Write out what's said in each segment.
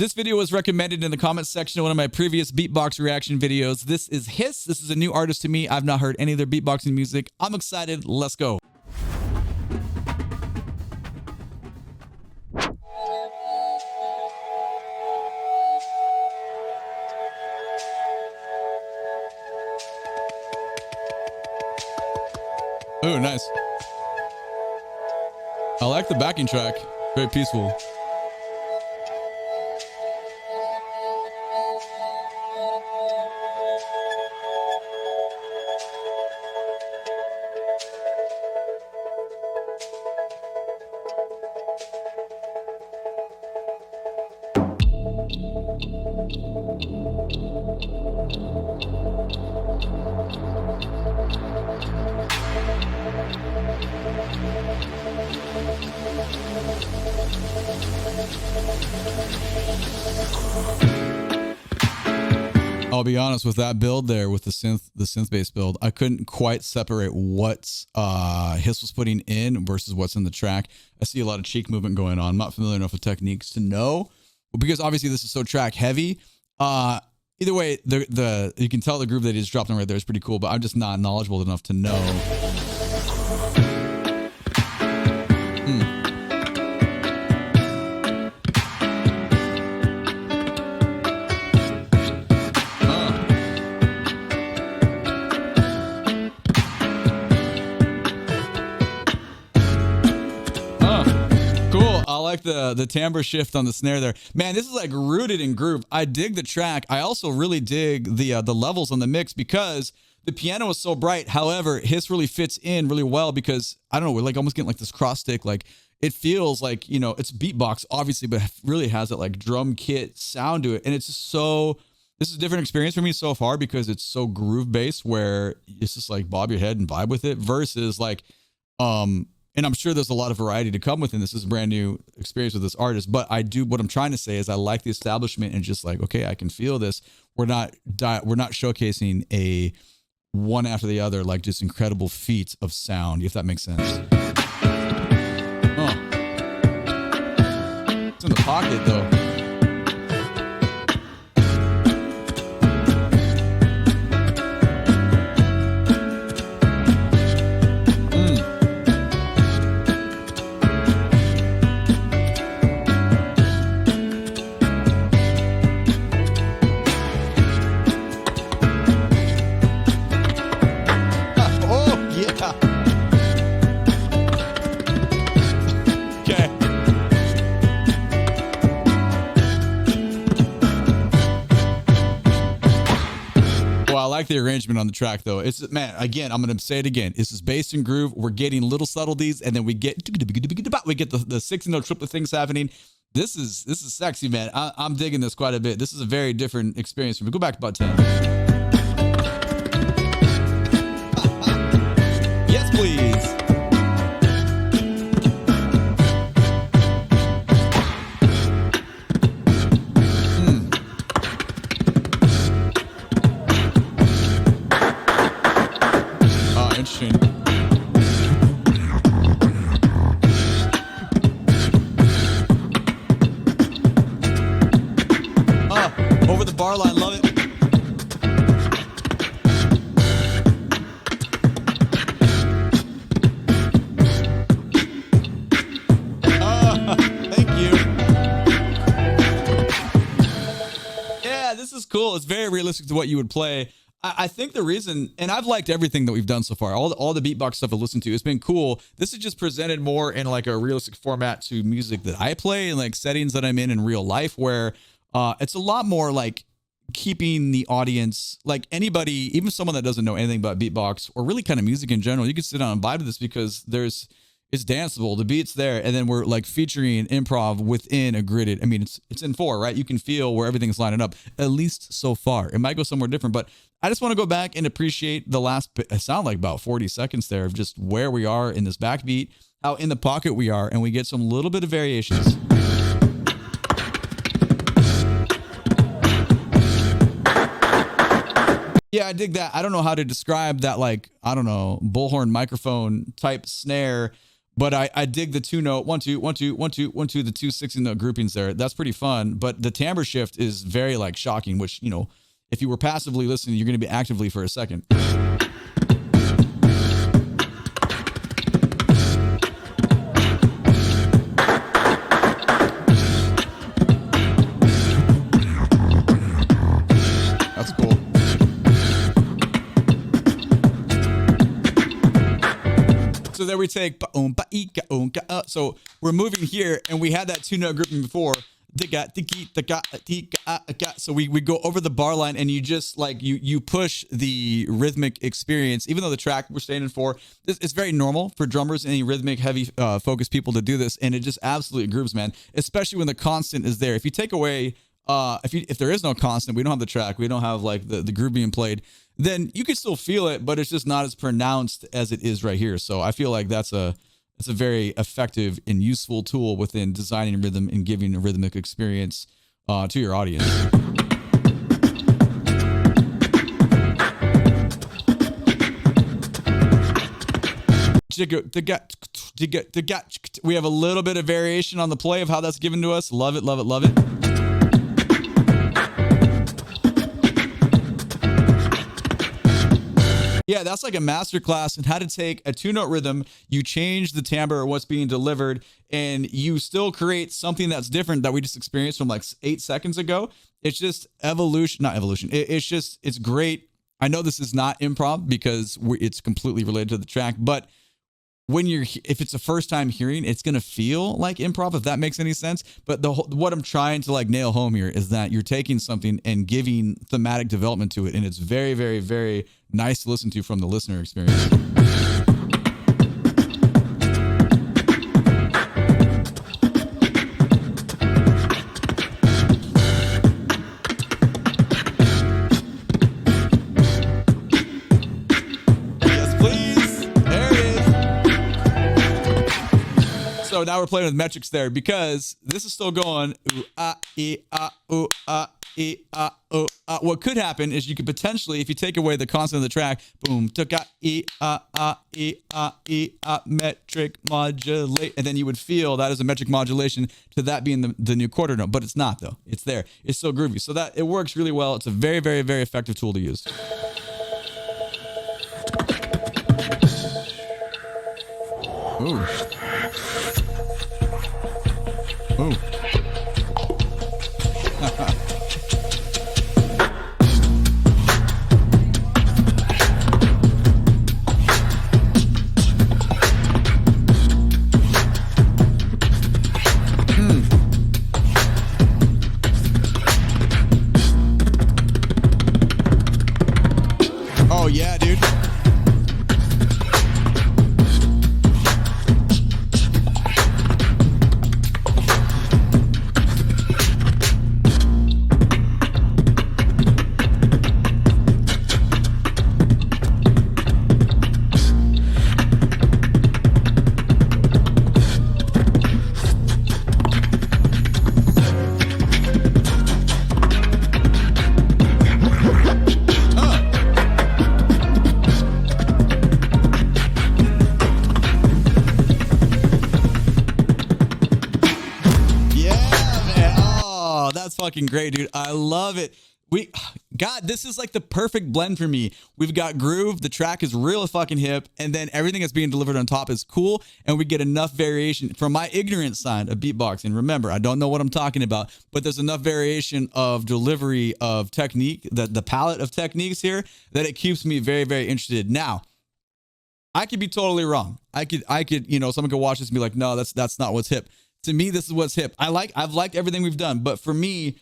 This video was recommended in the comments section of one of my previous beatbox reaction videos. This is Hiss. This is a new artist to me. I've not heard any of their beatboxing music. I'm excited. Let's go. Oh, nice. I like the backing track. Very peaceful. I'll be honest with that build there with the synth bass build. I couldn't quite separate what Hiss was putting in versus what's in the track. I see a lot of cheek movement going on. I'm not familiar enough with techniques to know, but because obviously this is so track heavy. Either way, you can tell the groove that he's dropped in right there is pretty cool, but I'm just not knowledgeable enough to know. I like the timbre shift on the snare there. Man, this is like rooted in groove. I dig the track. I also really dig the levels on the mix because the piano is so bright. However, Hiss really fits in really well because, I don't know, we're like almost getting like this cross stick. Like it feels like, you know, it's beatbox obviously, but it really has that like drum kit sound to it. And it's just so, this is a different experience for me so far because it's so groove based where it's just like bob your head and vibe with it versus like, and I'm sure there's a lot of variety to come within. This is a brand new experience with this artist, but what I'm trying to say is I like the establishment and just like, okay, I can feel this. We're not showcasing a one after the other, like just incredible feats of sound, if that makes sense. Oh. It's in the pocket though. I like the arrangement on the track though. It's, man, again, I'm going to say it again. This is bass and groove. We're getting little subtleties and then we get the 6-note triplet things happening. This is sexy, man. I'm digging this quite a bit. This is a very different experience for me. Go back to about 10. Yes, please. Over the bar line, love it. Thank you. Yeah, this is cool. It's very realistic to what you would play. I think the reason, and I've liked everything that we've done so far, all the beatbox stuff I've listened to, it's been cool. This is just presented more in like a realistic format to music that I play and like settings that I'm in real life where it's a lot more like keeping the audience, like anybody, even someone that doesn't know anything about beatbox or really kind of music in general, you can sit down and vibe to this because it's danceable, the beat's there, and then we're like featuring improv within a gridded, I mean, it's in 4, right? You can feel where everything's lining up, at least so far. It might go somewhere different, but I just want to go back and appreciate the last, it sounded like about 40 seconds there of just where we are in this backbeat, how in the pocket we are, and we get some little bit of variations. Yeah, I dig that. I don't know how to describe that, like, I don't know, bullhorn microphone type snare, But I dig the 2-note 1 2 1 2 1 2 1 2, the 2 16-note groupings there. That's pretty fun. But the timbre shift is very like shocking, which, you know, if you were passively listening, you're going to be actively for a second. That's cool. So then we take, so we're moving here, and we had that 2-note grouping before. So we go over the bar line, and you just like you push the rhythmic experience, even though the track we're standing for, it's very normal for drummers and any rhythmic heavy focused people to do this, and it just absolutely grooves, man, especially when the constant is there. If you take away if there is no constant, we don't have the track, we don't have like the groove being played, then you can still feel it, but it's just not as pronounced as it is right here. So I feel like it's a very effective and useful tool within designing rhythm and giving a rhythmic experience to your audience. We have a little bit of variation on the play of how that's given to us. Love it, love it, love it. Yeah, that's like a masterclass in how to take a 2-note rhythm, you change the timbre or what's being delivered, and you still create something that's different that we just experienced from like 8 seconds ago. It's just evolution, not evolution. It's great. I know this is not improv because it's completely related to the track, but if it's the first time hearing, it's going to feel like improv, if that makes any sense. But what I'm trying to like nail home here is that you're taking something and giving thematic development to it. And it's very, very, very nice to listen to from the listener experience. So now we're playing with metrics there because this is still going. Ooh, ah, ee, ah, ooh, ah, ee, ah, ooh, ah. What could happen is you could potentially, if you take away the constant of the track, boom, taka, ee, ah, metric modulate, and then you would feel that as a metric modulation to that being the new quarter note. But it's not, though. It's there. It's still groovy. So that it works really well. It's a very, very, very effective tool to use. Ooh. Ooh. Oh yeah, dude. Fucking great, dude. I love it. God, this is like the perfect blend for me. We've got groove, the track is real fucking hip, and then everything that's being delivered on top is cool, and we get enough variation from my ignorant side of beatboxing. Remember, I don't know what I'm talking about, but there's enough variation of delivery of technique, the palette of techniques here, that it keeps me very, very interested. Now, I could be totally wrong. I could, someone could watch this and be like, no, that's not what's hip. To me, this is what's hip. I've liked everything we've done, but for me,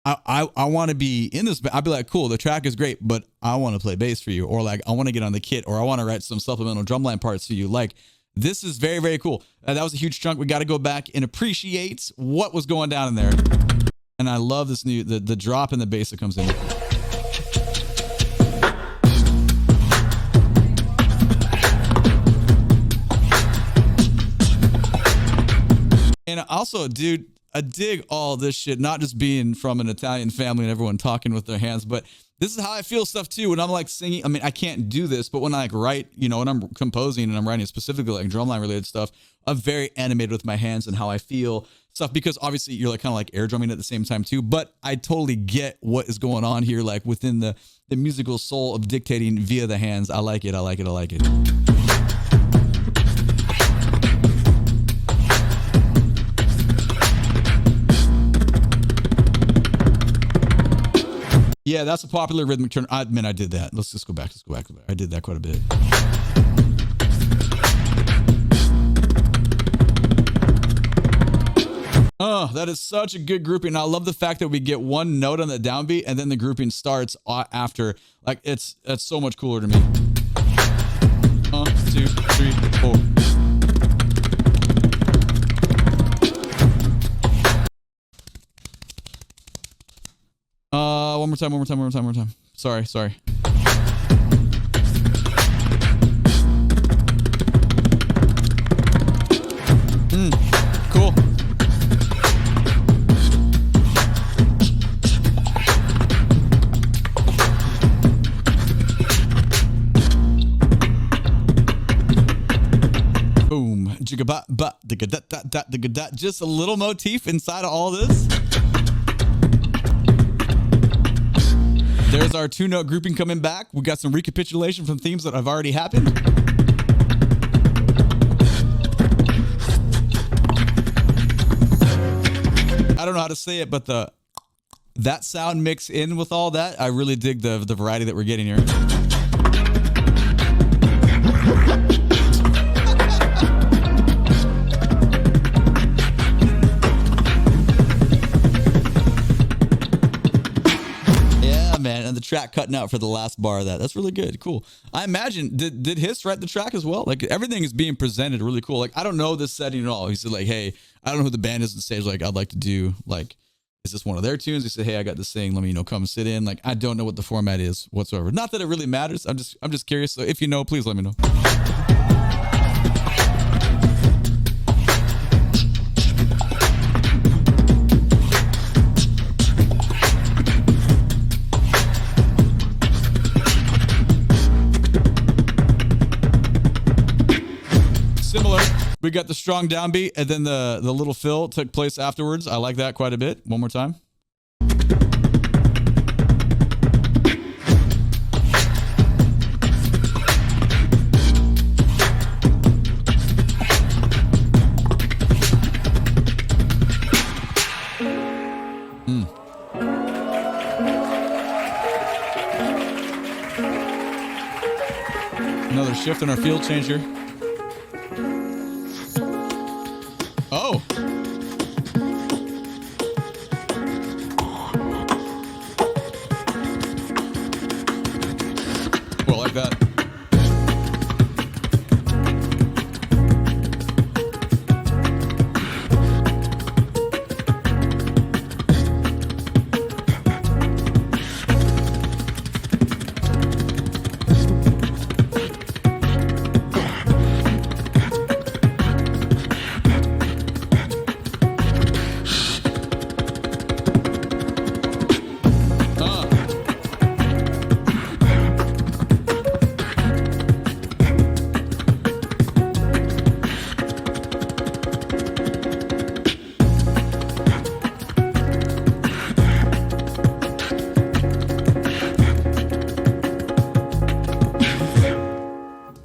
I want to be in this. I'd be like, cool, the track is great, but I want to play bass for you, or like I want to get on the kit, or I want to write some supplemental drumline parts for you. Like, this is very, very cool. That was a huge chunk. We got to go back and appreciate what was going down in there. And I love this the drop in the bass that comes in. And also, dude, I dig all this shit, not just being from an Italian family and everyone talking with their hands, but this is how I feel stuff too. When I'm like singing, I mean, I can't do this, but when I like write, you know, when I'm composing and I'm writing specifically like drumline related stuff, I'm very animated with my hands and how I feel stuff, because obviously you're like kind of like air drumming at the same time too. But I totally get what is going on here, like within the musical soul of dictating via the hands. I like it. I like it. I like it. Yeah, that's a popular rhythmic turn. I did that. Let's just go back. Let's go back. I did that quite a bit. Oh, that is such a good grouping. I love the fact that we get one note on the downbeat and then the grouping starts after. Like, it's so much cooler to me. 1, 2, 3, 4. One more time. Sorry. Cool. Boom. Just a little motif inside of all this. There's our 2-note grouping coming back. We got some recapitulation from themes that have already happened. I don't know how to say it, but that sound mixed in with all that, I really dig the variety that we're getting here. Man, and the track cutting out for the last bar of that. That's really good. Cool. I imagine, did Hiss write the track as well? Like, everything is being presented really cool. Like, I don't know this setting at all. He said, like, hey, I don't know who the band is on stage. Like, I'd like to do, like, is this one of their tunes? He said, hey, I got this thing. Let me, you know, come sit in. Like, I don't know what the format is whatsoever. Not that it really matters. I'm just curious. So if you know, please let me know. Similar. We got the strong downbeat, and then the little fill took place afterwards. I like that quite a bit. One more time. Another shift in our field changer. Oh. Well, like that.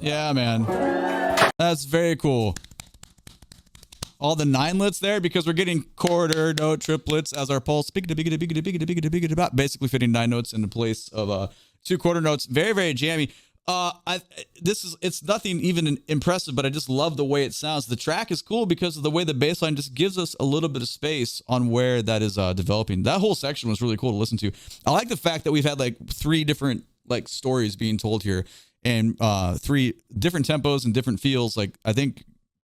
Yeah, man. That's very cool. All the 9lets there, because we're getting quarter note triplets as our pulse. Basically fitting 9 notes into place of 2 quarter notes. Very, very jammy. It's nothing even impressive, but I just love the way it sounds. The track is cool because of the way the bass line just gives us a little bit of space on where that is developing. That whole section was really cool to listen to. I like the fact that we've had like 3 different like stories being told here, and 3 different tempos and different feels. Like, I think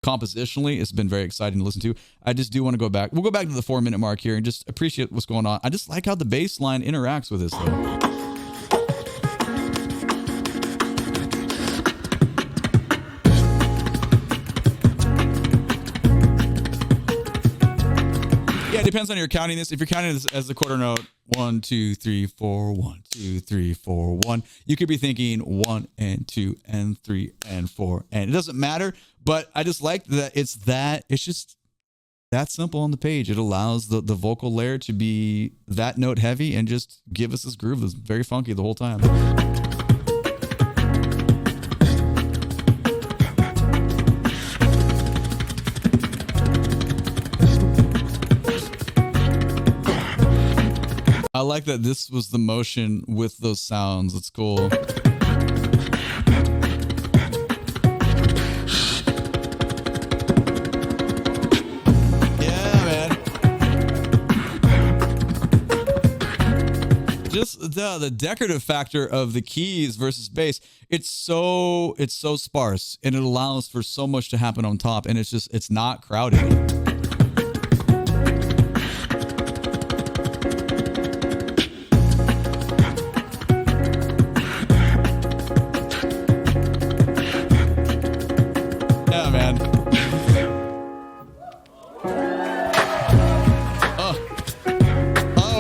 compositionally it's been very exciting to listen to. I just do want to go back. We'll go back to the 4-minute mark here and just appreciate what's going on. I just like how the bass line interacts with this though. depends on your counting this. If you're counting this as the quarter note, 1, 2, 3, 4, 1, 2, 3, 4, 1, you could be thinking 1 and 2 and 3 and 4, and it doesn't matter. But I just like that it's just that simple on the page. It allows the vocal layer to be that note heavy and just give us this groove that's very funky the whole time. I like that this was the motion with those sounds. It's cool. Yeah, man. Just the decorative factor of the keys versus bass. It's so sparse, and it allows for so much to happen on top, and it's not crowded.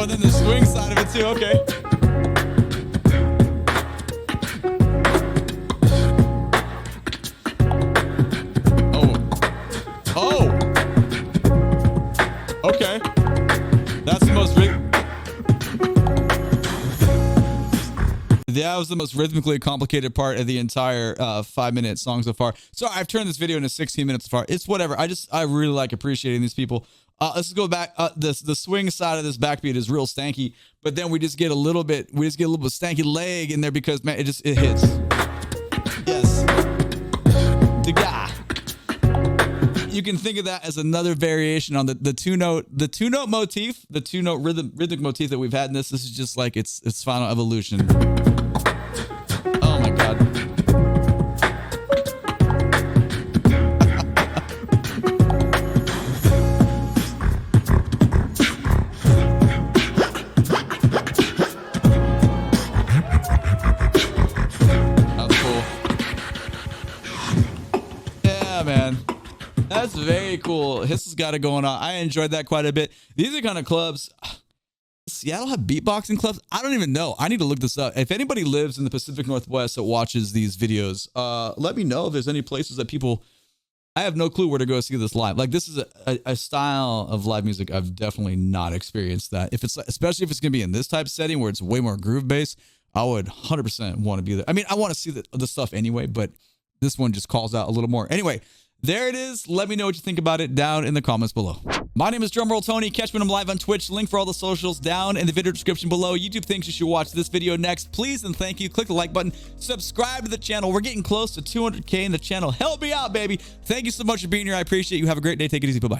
And then the swing side of it too. Okay. Oh. Okay. That's the most that was the most rhythmically complicated part of the entire 5-minute song so far. So I've turned this video into 16 minutes so far. It's whatever. I really like appreciating these people. Let's just go back. The swing side of this backbeat is real stanky, but then we just get a little bit stanky leg in there because, man, it hits. Yes. The guy. You can think of that as another variation on the two note motif, the 2-note rhythmic motif that we've had in this. This is just like its final evolution. Oh my God. Man, that's very cool. Hiss has got it going on. I enjoyed that quite a bit. These are kind of clubs. Seattle have beatboxing clubs? I don't even know. I need to look this up. If anybody lives in the Pacific Northwest that watches these videos, let me know if there's any places that people. I have no clue where to go see this live. Like, this is a style of live music I've definitely not experienced. That especially if it's gonna be in this type of setting where it's way more groove based, I would 100% want to be there. I mean, I want to see the stuff anyway, but this one just calls out a little more. Anyway, there it is. Let me know what you think about it down in the comments below. My name is Drumroll Tony. Catch me when I'm live on Twitch. Link for all the socials down in the video description below. YouTube thinks you should watch this video next. Please and thank you. Click the like button. Subscribe to the channel. We're getting close to 200K in the channel. Help me out, baby. Thank you so much for being here. I appreciate you. Have a great day. Take it easy. Bye-bye.